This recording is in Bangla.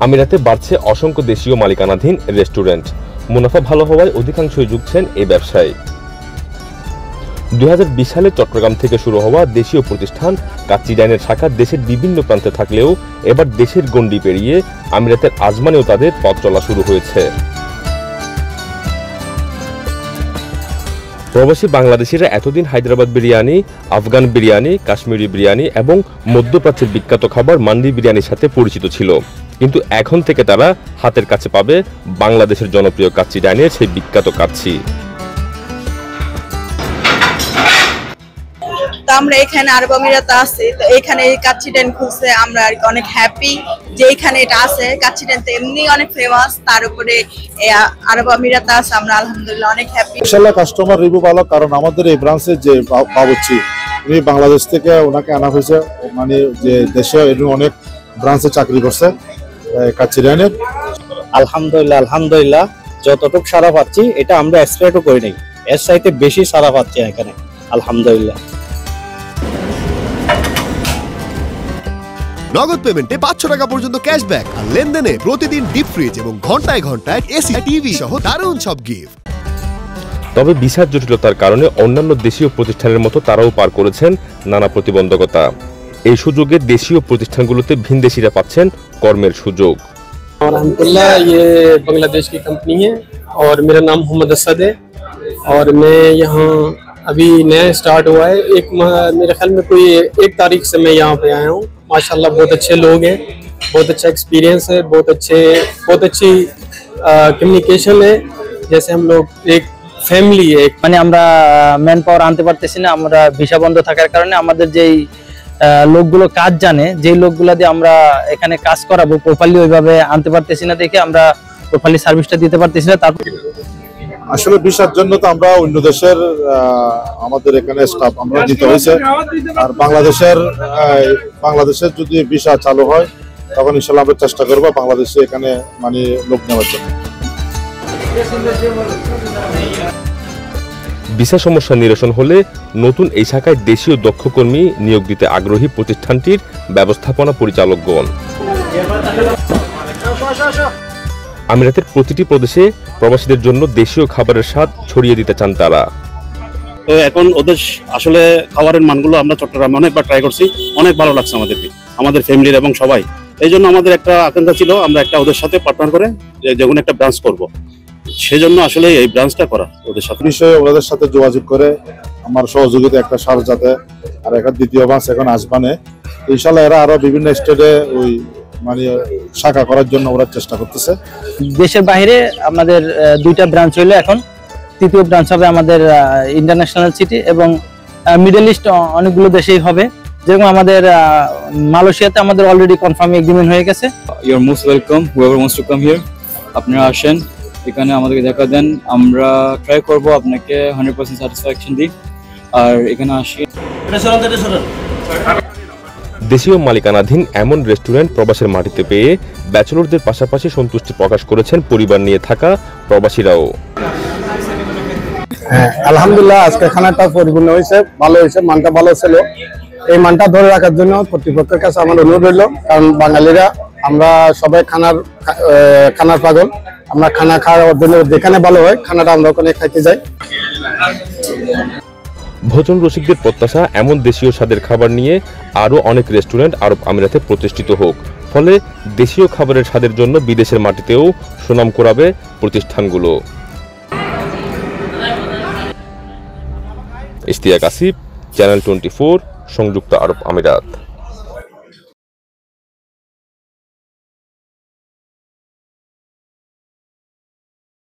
আমিরাতে বাড়ছে অসংখ্য দেশীয় মালিকানাধীন রেস্টুরেন্ট। মুনাফা ভালো হওয়ায় অধিকাংশই যুগছেন এই ব্যবসায়। 2020 সালে চট্টগ্রাম থেকে শুরু হওয়া দেশীয় প্রতিষ্ঠান কাচ্চি ডাইনের শাখা দেশের বিভিন্ন প্রান্তে থাকলেও এবার দেশের গণ্ডি পেরিয়ে আমিরাতের আজমানেও তাদের পথ চলা শুরু হয়েছে। প্রবাসী বাংলাদেশিরা এতদিন হায়দ্রাবাদ বিরিয়ানি, আফগান বিরিয়ানি, কাশ্মীরি বিরিয়ানি এবং মধ্যপ্রাচ্যের বিখ্যাত খাবার মান্ডি বিরিয়ানির সাথে পরিচিত ছিল, কিন্তু এখন থেকে তারা হাতের কাছে পাবে বাংলাদেশের জনপ্রিয় কাচ্চি ডাইনের সেই বিখ্যাত কাচ্চি। তো আমরা এখানে আরব আমিরাতে আছি, তো এখানে কাচ্চি ডাইন খুলছে, আমরা অনেক হ্যাপি যে এখানে এটা আছে। কাচ্চি ডাইন তো এমনি অনেক ফেমাস, তার উপরে আরব আমিরাতে আছে, আমরা আলহামদুলিল্লাহ অনেক হ্যাপি। ইনশাআল্লাহ কাস্টমার রিভিউ ভালো, কারণ আমাদের এই ব্রাঞ্চে যে বাবুর্চি উনি বাংলাদেশ থেকে ওনাকে আনা হয়েছে, মানে যে দেশে অনেক ব্রাঞ্চে চাকরি করছে কাচ্চি ডাইনের। আলহামদুলিল্লাহ যতটুকু সারা পাচ্ছি এটা আমরা এক্সপেক্টও করি নাই, এর চাইতে বেশি সারা পাচ্ছি এখানে আলহামদুলিল্লাহ। নগদ পেমেন্টে 500 টাকা পর্যন্ত ক্যাশব্যাক আর লেনদেনে প্রতিদিন ডিপ ফ্রিজ এবং ঘন্টায় ঘন্টায় এসি টিভি সহ দারুণ সব গিফট। তবে ভিসার জটিলতার কারণে অন্যান্য দেশীয় প্রতিষ্ঠানের মতো তারাও পার করেছেন নানা প্রতিবন্ধকতা। এই সুযোগে দেশীয় প্রতিষ্ঠানগুলোতে ভিনদেশিরা পাচ্ছেন কর্মের সুযোগ। अल्हम्दुलिल्लाह ये बांग्लादेश की कंपनी है और मेरा नाम मोहम्मद असद है और मैं यहाँ अभी नया स्टार्ट हुआ है। मेरे ख्याल में कोई 1 तारीख से मैं यहाँ पे आया हूँ। माशाल्लाह बहुत अच्छे लोग हैं, बहुत अच्छा एक्सपीरियंस है, बहुत अच्छी कम्युनिकेशन है, जैसे हम लोग एक फैमिली है। মানে আমরা ম্যান পাওয়ার আনতে পারতেছি না, আমরা ভিসা বন্ধ থাকার কারণে আমাদের যেই লোকগুলো কাজ জানে, যেই লোকগুলো দিয়ে আমরা এখানে কাজ করাবো প্রপারলি ওইভাবে আনতে পারতেছি না, দেখে আমরা প্রপারলি সার্ভিসটা দিতে পারতেছি না। তারপর আসলে ভিসার জন্য তো আমরা অন্য দেশের আমাদের এখানে স্টাফ আমরা দিতে হয়েছে, আর বাংলাদেশের যদি ভিসা চালু হয় তখন ইনশাআল্লাহ আমরা চেষ্টা করবো বাংলাদেশে এখানে মানে লোক নেওয়ার জন্য। ভিসা সমস্যা নিরসন হলে নতুন এই শাখায় দেশীয় দক্ষ কর্মী নিয়োগ দিতে আগ্রহী প্রতিষ্ঠানটির ব্যবস্থাপনা পরিচালকগণ। আমিরাতের প্রতিটি প্রদেশে প্রবাসীদের জন্য দেশীয় খাবারের স্বাদ ছড়িয়ে দিতে চান তারা। তো এখন ওদের আসলে খাবারের মানগুলো আমরা চট্টগ্রামে অনেকবার ট্রাই করছি, অনেক ভালো লাগছে আমাদেরকে, আমাদের ফ্যামিলির এবং সবাই। এই জন্য আমাদের একটা আকাঙ্ক্ষা ছিল আমরা একটা ওদের সাথে পার্টনার করে যখন একটা ব্রাঞ্চ করব, সেজন্য আসলে এই ব্রাঞ্চটা করা ওদের সাথে। বিষয়ে ওদের সাথে যোগাযোগ করে আমার সহযোগিতা একটা সারজাতে আর একটা দ্বিতীয় ব্রাঞ্চ এখন আসবানে, ইনশাআল্লাহ এরা আরো বিভিন্ন স্টেটে ওই মানে শাখা করার জন্য ওরা চেষ্টা করতেছে। দেশের বাইরে আমাদের 2টা ব্রাঞ্চ হইলো, এখন 3য় ব্রাঞ্চ হবে আমাদের ইন্টারন্যাশনাল সিটি এবং মিডল ইস্ট অনেকগুলো দেশেই হবে, যেরকম আমাদের মালয়েশিয়াতে আমাদের অলরেডি কনফার্ম এগ্রিমেন্ট হয়ে গেছে। You are most welcome, whoever wants to come here. আপনারা আসেন, এখানে আমাদেরকে দেখা দেন, আমরা ট্রাই করব আপনাকে 100% স্যাটিসফ্যাকশন দিই। আর এখানে আসি। দেশীয় মালিকানাধীন এমন রেস্টুরেন্ট প্রবাসের মাটিতে পেয়ে ব্যাচেলরদের পাশাপাশি সন্তুষ্টি প্রকাশ করেছেন পরিবার নিয়ে থাকা প্রবাসীরাও। হ্যাঁ, আলহামদুলিল্লাহ আজকে খানাটা পরিপূর্ণ হয়েছে, ভালো হয়েছে, মানটা ভালো ছিল। এই মানটা ধরে রাখার জন্য কর্তৃপক্ষের কাছে আমার অনুরোধ রইল, কারণ বাঙালিরা আমরা সবাই খানার পাগল, আমরা খানা খাওয়ার জন্য যেখানে ভালো হয় খানাটা আমরা ওখানে খাইতে যাই। ভোজন রসিকদের প্রত্যাশা এমন দেশীয় স্বাদের খাবার নিয়ে আরও অনেক রেস্টুরেন্ট আরব আমিরাতে প্রতিষ্ঠিত হোক, ফলে দেশীয় খাবারের স্বাদের জন্য বিদেশের মাটিতেও সুনাম কুড়াবে প্রতিষ্ঠানগুলো। ইশতিয়াক আসিফ, চ্যানেল 24, সংযুক্ত আরব আমিরাত।